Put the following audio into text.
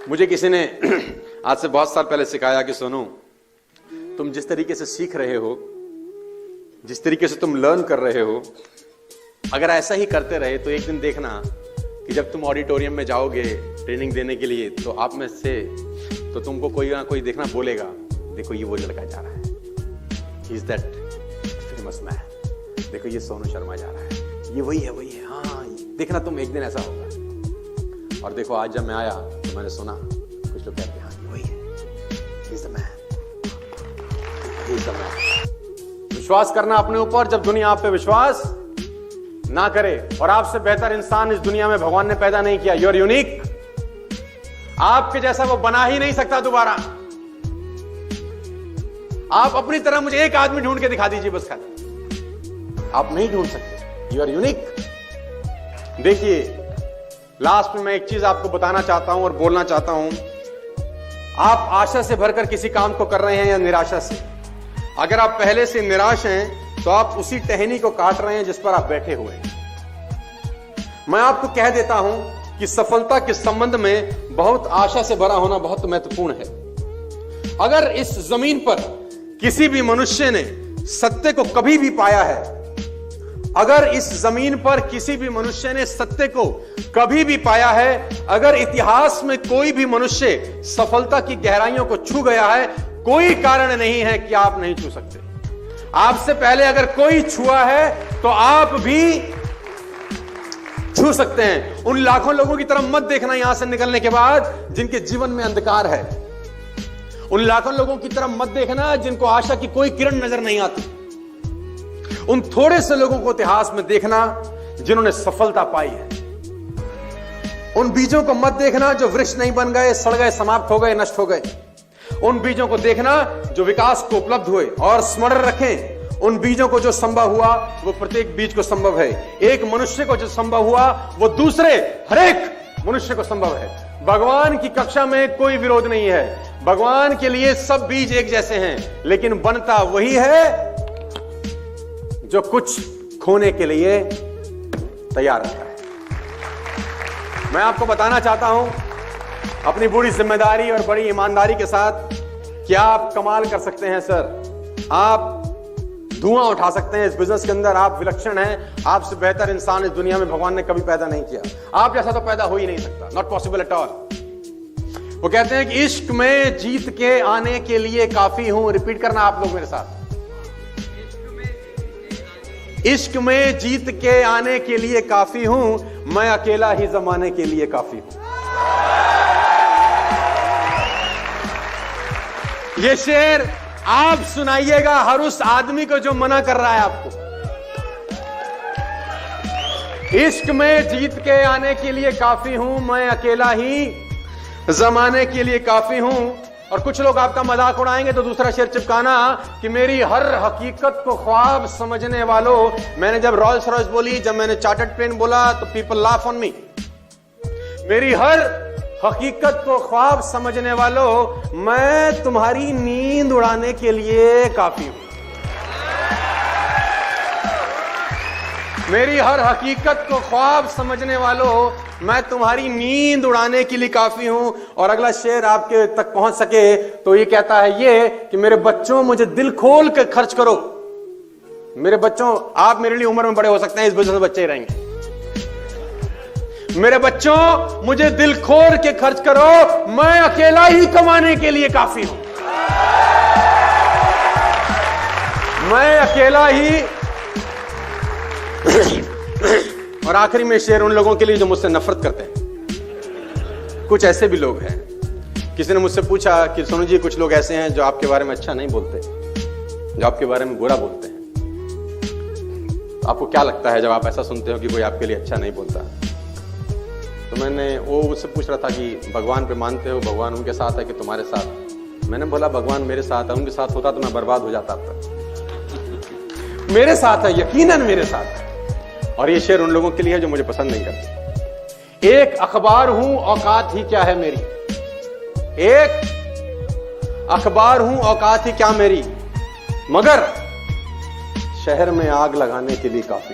मुझे किसी ने आज से बहुत साल पहले सिखाया कि सोनू, तुम जिस तरीके से सीख रहे हो, जिस तरीके से तुम लर्न कर रहे हो, अगर ऐसा ही करते रहे तो एक दिन देखना कि जब तुम ऑडिटोरियम में जाओगे ट्रेनिंग देने के लिए, तो आप में से तो तुमको कोई ना कोई देखना बोलेगा, देखो ये वो लड़का जा रहा है, he is that famous man, देखो ये सोनू शर्मा जा रहा है, ये वही है, वही है, हाँ देखना तुम एक दिन ऐसा होगा। और देखो आज जब मैं आया तो मैंने सुना कुछ लोग कहते हैं हाँ वही है, he is the man, he is the man. विश्वास करना अपने ऊपर, जब दुनिया आप पे विश्वास ना करे। और आपसे बेहतर इंसान इस दुनिया में भगवान ने पैदा नहीं किया। You are unique. आपके जैसा वो बना ही नहीं सकता दोबारा। आप अपनी तरह मुझे एक आदमी ढूंढ के दिखा दीजिए बस खाली, आप नहीं ढूंढ सकते। You are unique. देखिए, लास्ट में मैं एक चीज आपको बताना चाहता हूं और बोलना चाहता हूं। आप आशा से भरकर किसी काम को कर रहे हैं या निराशा से? अगर आप पहले से निराश हैं तो आप उसी टहनी को काट रहे हैं जिस पर आप बैठे हुए हैं। मैं आपको कह देता हूं कि सफलता के संबंध में बहुत आशा से भरा होना बहुत महत्वपूर्ण है। अगर इस जमीन पर किसी भी मनुष्य ने सत्य को कभी भी पाया है, अगर इस जमीन पर किसी भी मनुष्य ने सत्य को कभी भी पाया है, अगर इतिहास में कोई भी मनुष्य सफलता की गहराइयों को छू गया है, कोई कारण नहीं है कि आप नहीं छू सकते। आपसे पहले अगर कोई छुआ है तो आप भी छू सकते हैं। उन लाखों लोगों की तरफ मत देखना यहां से निकलने के बाद जिनके जीवन में अंधकार है। उन लाखों लोगों की तरफ मत देखना जिनको आशा की कोई किरण नजर नहीं आती। उन थोड़े से लोगों को इतिहास में देखना जिन्होंने सफलता पाई है। उन बीजों को मत देखना जो वृक्ष नहीं बन गए, सड़ गए, समाप्त हो गए, नष्ट हो गए। उन बीजों को देखना जो विकास को उपलब्ध हुए। और स्मरण रखें, उन बीजों को जो संभव हुआ वो प्रत्येक बीज को संभव है। एक मनुष्य को जो संभव हुआ वो दूसरे हरेक मनुष्य को संभव है। भगवान की कक्षा में कोई विरोध नहीं है। भगवान के लिए सब बीज एक जैसे हैं, लेकिन बनता वही है जो कुछ खोने के लिए तैयार रहता है। मैं आपको बताना चाहता हूं अपनी बड़ी जिम्मेदारी और बड़ी ईमानदारी के साथ कि आप कमाल कर सकते हैं सर। आप धुआं उठा सकते हैं इस बिजनेस के अंदर। आप विलक्षण हैं। आपसे बेहतर इंसान इस दुनिया में भगवान ने कभी पैदा नहीं किया। आप जैसा तो पैदा हो ही नहीं सकता। Not possible at all. वो कहते हैं कि इश्क में जीत के आने के लिए काफी हूं। रिपीट करना आप लोग मेरे साथ। इश्क में जीत के आने के लिए काफी हूं, मैं अकेला ही जमाने के लिए काफी हूं। ये शेर आप सुनाइएगा हर उस आदमी को जो मना कर रहा है आपको। इश्क में जीत के आने के लिए काफी हूं, मैं अकेला ही जमाने के लिए काफी हूं। और कुछ लोग आपका मजाक उड़ाएंगे तो दूसरा शेर चिपकाना कि मेरी हर हकीकत को ख्वाब समझने वालों। मैंने जब रॉल्स रॉयस बोली, जब मैंने चार्टर्ड प्लेन बोला तो पीपल लाफ ऑन मी। मेरी हर हकीकत को ख्वाब समझने वालों, मैं तुम्हारी नींद उड़ाने के लिए काफी हूं। मेरी हर हकीकत को ख्वाब समझने वालों, मैं तुम्हारी नींद उड़ाने के लिए काफी हूं। और अगला शेर आपके तक पहुंच सके तो ये कहता है ये कि मेरे बच्चों मुझे दिल खोल के खर्च करो। मेरे बच्चों, आप मेरे लिए उम्र में बड़े हो सकते हैं, इस वजह से बच्चे ही रहेंगे। मेरे बच्चों मुझे दिल खोल के खर्च करो, मैं अकेला ही कमाने के लिए काफी हूं। मैं अकेला ही। और आखिरी में शेर उन लोगों के लिए जो मुझसे नफरत करते हैं। कुछ ऐसे भी लोग हैं। किसी ने मुझसे पूछा कि सोनू जी, कुछ लोग ऐसे हैं जो आपके बारे में अच्छा नहीं बोलते, जो आपके बारे में बुरा बोलते हैं। आपको क्या लगता है जब आप ऐसा सुनते हो कि कोई आपके लिए अच्छा नहीं बोलता? तो वो मुझसे पूछ रहा था कि भगवान पे मानते हो, भगवान उनके साथ है कि तुम्हारे साथ? मैंने बोला भगवान मेरे साथ है। उनके साथ होता तो मैं बर्बाद हो जाता अब तक। मेरे साथ है, यकीनन मेरे साथ है। और ये शेर उन लोगं के लिए है जो मुझे पसंद नहीं करते। एक अखबार हूं, औकात ही क्या है मेरी। एक अखबार हूं, औकात ही क्या मेरी, मगर शहर में आग लगाने के लिए काफी।